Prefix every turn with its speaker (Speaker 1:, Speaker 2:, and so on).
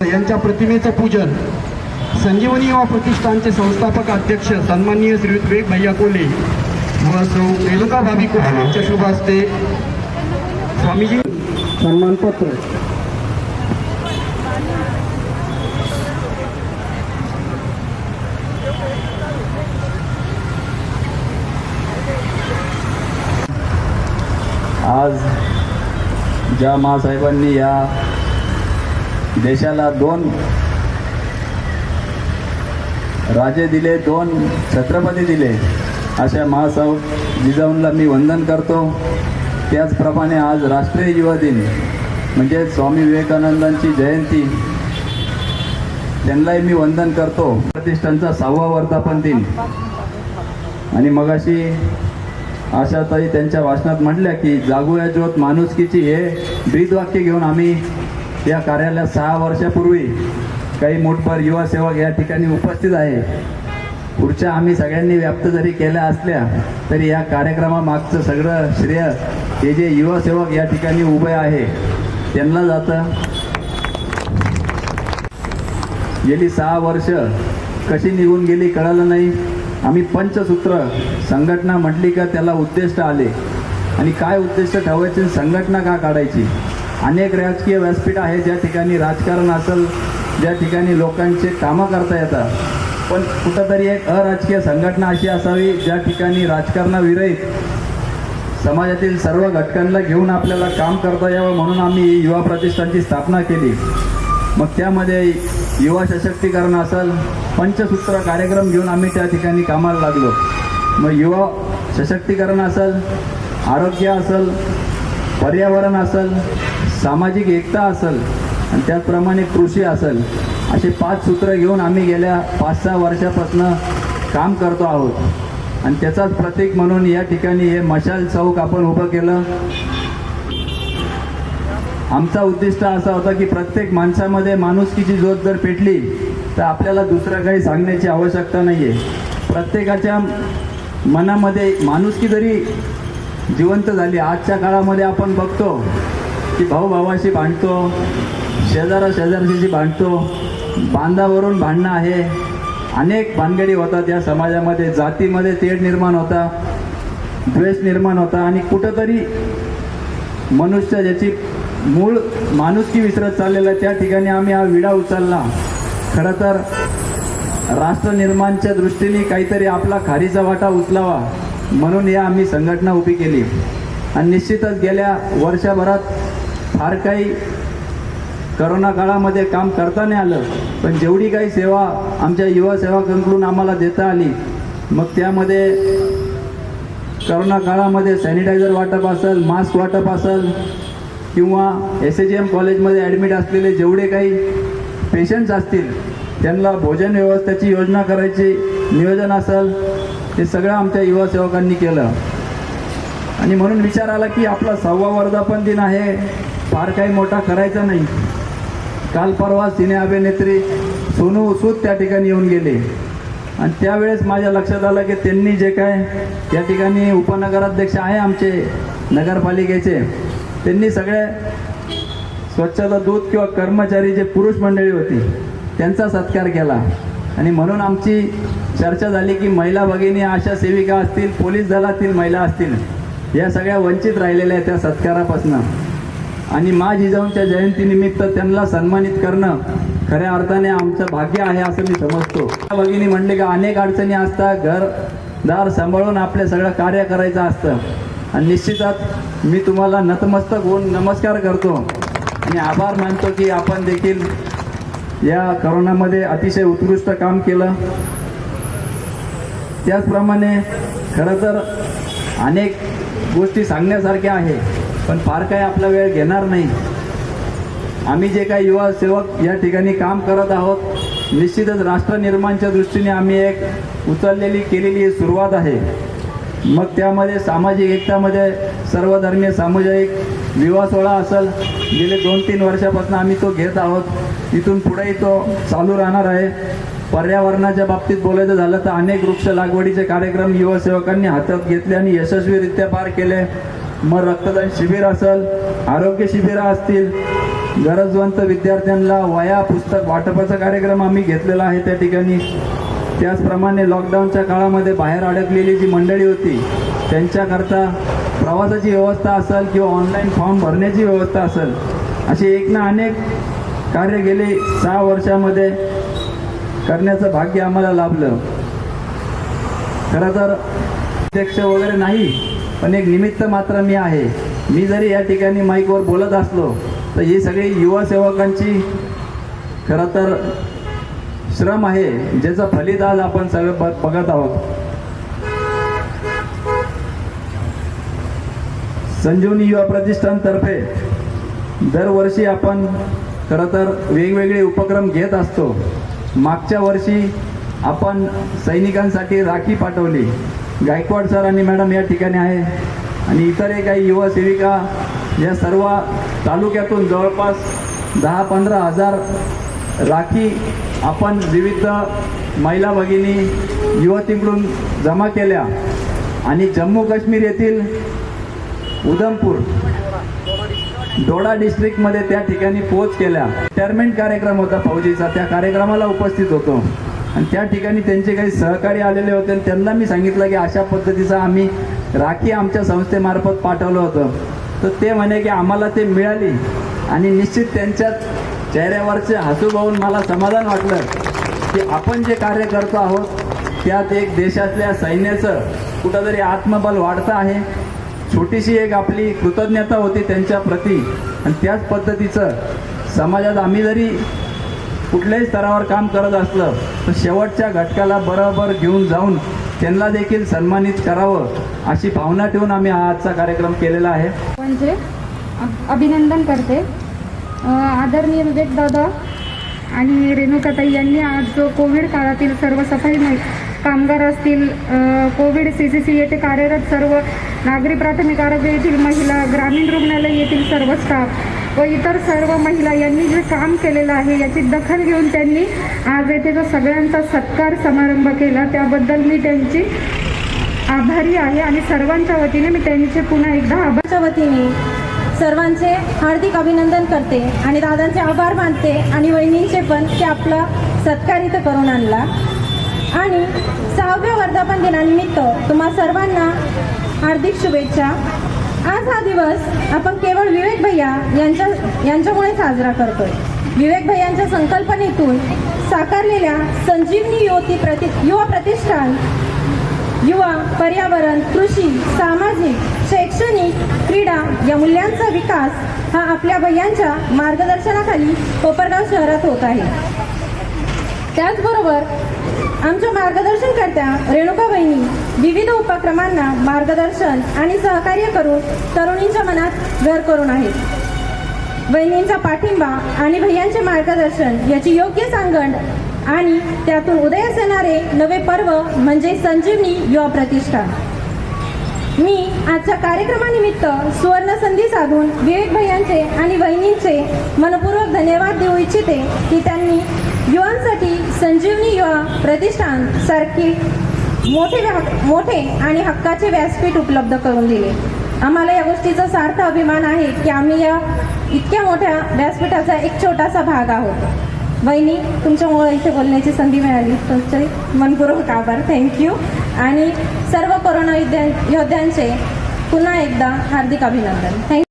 Speaker 1: यांच्या प्रतिमेचं पूजन संजीवनी युवा प्रतिष्ठानचे संस्थापक अध्यक्ष सन्माननीय श्री विवेक भैया कोले व सौ रेणुका भाभी कोले यांच्या शुभ हस्ते स्वामीजी सन्मानपत्र।
Speaker 2: आज ज्या महासाहेबांनी या देशाला 2 राजे दिले, 2 छत्रपती दिले, अशा महासाहेब जिजाऊंना मी वंदन करतो। त्याचप्रमाणे आज राष्ट्रीय युवा दिन म्हणजे स्वामी विवेकानंदांची जयंती, त्यांनाही मी वंदन करतो। प्रतिष्ठानचा 6वा वर्धापन दिन आणि मगाशी आशाताई त्यांच्या भाषणात म्हटल्या की जागूया ज्योत माणुसकीची, हे ब्रीदवाक्य घेऊन आम्ही या कार्यालयात 6 वर्षापूर्वी काही मोठभर युवा सेवक या ठिकाणी उपस्थित आहे। पुढच्या आम्ही सगळ्यांनी व्याप्त जरी केल्या असल्या तरी या कार्यक्रमामागचं सगळं श्रेय हे जे युवा सेवक या ठिकाणी उभे आहे त्यांना जातं। गेली 6 वर्ष कशी निघून गेली कळालं नाही। आम्ही पंचसूत्र संघटना म्हटली का त्याला उद्दिष्ट आले आणि काय उद्दिष्ट ठेवायचे, संघटना का काढायची। अनेक राजकीय व्यासपीठ आहे ज्या ठिकाणी राजकारण असेल, ज्या ठिकाणी लोकांचे कामं करता येतात, पण कुठंतरी एक अराजकीय संघटना अशी असावी ज्या ठिकाणी राजकारणाविरहित समाजातील सर्व घटकांना घेऊन आपल्याला काम करता यावं, म्हणून आम्ही युवा प्रतिष्ठानची स्थापना केली। मग त्यामध्ये युवा सशक्तीकरण असेल, पंचसूत्र कार्यक्रम घेऊन आम्ही त्या ठिकाणी कामाला लागलो। मग युवा सशक्तीकरण असेल, आरोग्य असेल, पर्यावरण असेल, सामाजिक एकता असेल आणि त्याचप्रमाणे कृषी असेल, असे 5 सूत्र घेऊन आम्ही गेल्या 5-6 वर्षापासून काम करतो आहोत। आणि त्याचाच प्रतीक म्हणून या ठिकाणी हे मशाल चौक आपण उभं केलं। आमचा उद्दिष्ट असा होता की प्रत्येक माणसामध्ये माणुसकीची ज्योत जर पेटली तर आपल्याला दुसरं काही सांगण्याची आवश्यकता नाही आहे। प्रत्येकाच्या मनामध्ये माणुसकी जरी जिवंत झाली, आजच्या काळामध्ये आपण बघतो की भाऊ भावाशी भांडतो, शेजाऱ्याशी भांडतो, बांधावरून भांडणं आहे, अनेक भानगडी होतात या समाजामध्ये, जातीमध्ये तेढ निर्माण होता, द्वेष निर्माण होता आणि कुठंतरी मनुष्य ज्याची मूळ माणुसकी विसरत चाललेला त्या ठिकाणी आम्ही हा विडा उचलला। खरं तर राष्ट्र निर्माणच्या दृष्टीने काहीतरी आपला खारीचा वाटा उचलावा म्हणून या आम्ही संघटना उभी केली। आणि निश्चितच गेल्या वर्षभरात फार काही करोना काळामध्ये काम करता नाही आलं, पण जेवढी काही सेवा आमच्या युवा सेवकांकडून आम्हाला देता आली, मग त्यामध्ये करोना काळामध्ये सॅनिटायझर वाटप असेल, मास्क वाटप असेल किंवा SAGM कॉलेजमध्ये ॲडमिट असलेले जेवढे काही पेशंट्स असतील त्यांना भोजन व्यवस्थेची योजना करायची नियोजन असेल, हे सगळं आमच्या युवा सेवकांनी केलं। आणि म्हणून विचार आला की आपला 6वा वर्धापन दिन आहे, फार काही मोठा करायचा नाही। काल परवा सिने अभिनेत्री सोनू सूद त्या ठिकाणी येऊन गेले आणि त्यावेळेस माझ्या लक्षात आलं की त्यांनी जे काय त्या ठिकाणी उपनगराध्यक्ष आहे आमचे नगरपालिकेचे, त्यांनी सगळे स्वच्छता दूत किंवा कर्मचारी जे पुरुष मंडळी होती त्यांचा सत्कार केला। आणि म्हणून आमची चर्चा झाली की महिला भगिनी, आशा सेविका असतील, पोलीस दलातील महिला असतील, या सगळ्या वंचित राहिलेल्या आहेत त्या सत्कारापासून। आणि मा जिजाऊंच्या जयंतीनिमित्त त्यांना सन्मानित करणं खऱ्या अर्थाने आमचं भाग्य आहे असं मी समजतो। भगिनी म्हणले की अनेक अडचणी असतात, घरदार सांभाळून आपले सगळं कार्य करायचं असतं आणि निश्चितच मी तुम्हाला नतमस्तक होऊन नमस्कार करतो आणि आभार मानतो की आपण देखील या करोनामध्ये अतिशय उत्कृष्ट काम केलं। त्याचप्रमाणे खरं तर अनेक गोष्टी सांगण्यासारख्या आहे, पण फार काही आपला वेळ घेणार नाही। आम्ही जे काही युवा सेवक या ठिकाणी काम करत आहोत, निश्चितच राष्ट्र निर्माणच्या दृष्टीने आम्ही एक उचललेली केलेली सुरुवात आहे। मग त्यामध्ये सामाजिक एकतामध्ये सर्वधर्मीय सामुदायिक विवाह सोहळा असेल, गेले 2-3 वर्षापासून आम्ही तो घेत आहोत, इथून पुढेही तो चालू राहणार आहे। पर्यावरणाच्या बाबतीत बोलायचं झालं तर अनेक वृक्ष लागवडीचे कार्यक्रम युवा सेवकांनी हातात घेतले आणि यशस्वीरित्या पार केले। मग रक्तदान शिबिर असेल, आरोग्य शिबिरं असतील, गरजवंत विद्यार्थ्यांना वह्या पुस्तक वाटपाचा कार्यक्रम आम्ही घेतलेला आहे त्या ठिकाणी. त्याचप्रमाणे लॉकडाऊनच्या काळामध्ये बाहेर अडकलेली जी मंडळी होती त्यांच्याकरता प्रवासाची व्यवस्था असेल किंवा ऑनलाईन फॉर्म भरण्याची व्यवस्था असेल, असे एक ना अनेक कार्य गेले 6 वर्षामध्ये करण्याचं भाग्य आम्हाला लाभलं. खरं तर अध्यक्ष वगैरे नाही, पण एक निमित्त मात्र मी आहे. मी जरी या ठिकाणी माईकवर बोलत असलो तर ही सगळी युवा सेवकांची खरं तर श्रम आहे, ज्याचं फलित आज आपण सगळे बघत आहोत. संजीवनी युवा प्रतिष्ठानतर्फे दरवर्षी आपण खरं तर वेगवेगळे उपक्रम घेत असतो. मागच्या वर्षी आपण सैनिकांसाठी राखी पाठवली. गायकवाड सर आणि मॅडम या ठिकाणी आहे आणि इतरही काही युवा सेविका या सर्व तालुक्यातून जवळपास 10-15 हजार राखी आपण विविध महिला भगिनी युवतींकडून जमा केल्या आणि जम्मू काश्मीर येथील उधमपूर डोडा डिस्ट्रिक्टमध्ये त्या ठिकाणी पोच केल्या. रिटायरमेंट कार्यक्रम होता फौजीचा, त्या कार्यक्रमाला उपस्थित होतो आणि त्या ठिकाणी त्यांचे काही सहकारी आलेले होते आणि त्यांना मी सांगितलं की अशा पद्धतीचा आम्ही राखी आमच्या संस्थेमार्फत पाठवलं होतं. तर ते म्हणे की आम्हाला ते मिळाली आणि निश्चित त्यांच्या चेहऱ्यावरचे हसू पाहून मला समाधान वाटलं की आपण जे कार्य करतो आहोत त्यात एक देशातल्या सैन्याचं कुठंतरी आत्मबल वाढतं आहे. छोटीशी एक आपली कृतज्ञता होती त्यांच्या प्रती आणि त्याच पद्धतीचं समाजात आम्ही जरी कुठल्याही स्तरावर काम करत असलं तर शेवटच्या घटकाला बरोबर घेऊन जाऊन त्यांना देखील सन्मानित करावं अशी भावना ठेवून आम्ही आजचा कार्यक्रम केलेला आहे.
Speaker 3: म्हणजे अभिनंदन करते आदरणीय विवेक दादा आणि रेणुकाताई यांनी आज जो कोविड काळातील सर्व सफाई कामगार असतील, कोविड CCC येथे कार्यरत सर्व नागरी प्राथमिक आरोग्य येथील महिला, ग्रामीण रुग्णालय येथील सर्व स्टाफ व इतर सर्व महिला यांनी जे काम केलेलं आहे याची दखल घेऊन त्यांनी आज येथे जो सगळ्यांचा सत्कार समारंभ केला त्याबद्दल मी त्यांची आभारी आहे आणि सर्वांच्या वतीने मी त्यांचे पुन्हा एकदा
Speaker 4: आभारच्या वतीने सर्वांचे हार्दिक अभिनंदन करते आणि दादांचे आभार मानते आणि वहिनींचे पण की आपला सत्कार इथं करून आणला. आणि 6व्या वर्धापन दिनानिमित्त तुम्हा सर्वांना हार्दिक शुभेच्छा. आज हा दिवस आपण केवळ विवेक भैया यांच्यामुळे साजरा करतोय. विवेक भैयांच्या संकल्पनेतून साकारलेल्या संजीवनी युवा प्रतिष्ठान युवा, पर्यावरण, कृषी, सामाजिक, शैक्षणिक, क्रीडा या मूल्यांचा विकास हा आपल्या भैयांच्या मार्गदर्शनाखाली कोपरगाव शहरात होत आहे. त्याचबरोबर आमच्या मार्गदर्शनकर्त्या रेणुका वहिनी विविध उपक्रमांना मार्गदर्शन आणि सहकार्य करून तरुणींच्या मनात घर करून आहेत. वहिनींचा पाठिंबा आणि भैयांचे मार्गदर्शन याची योग्य सांगड आणि त्यातून उदयास येणारे नवे पर्व म्हणजे संजीवनी युवा प्रतिष्ठान. मी आजच्या कार्यक्रमानिमित्त सुवर्ण संधी साधून विवेक भैयांचे आणि वहिनींचे मनपूर्वक धन्यवाद देऊ इच्छिते की त्यांनी युवांसाठी संजीवनी युवा प्रतिष्ठान सारखे मोठे आणि हक्काचे व्यासपीठ उपलब्ध करून दिले. आम्हाला या गोष्टीचा सार्थ अभिमान आहे की आम्ही या इतक्या मोठ्या व्यासपीठाचा एक छोटासा भाग आहोत. वहिनी, तुमच्यामुळे इथे बोलण्याची संधी मिळाली, तुमचे मनपूर्वक आभार. थँक्यू. आणि सर्व कोरोना योद्ध्यांचे पुन्हा एकदा हार्दिक अभिनंदन. थँक्यू.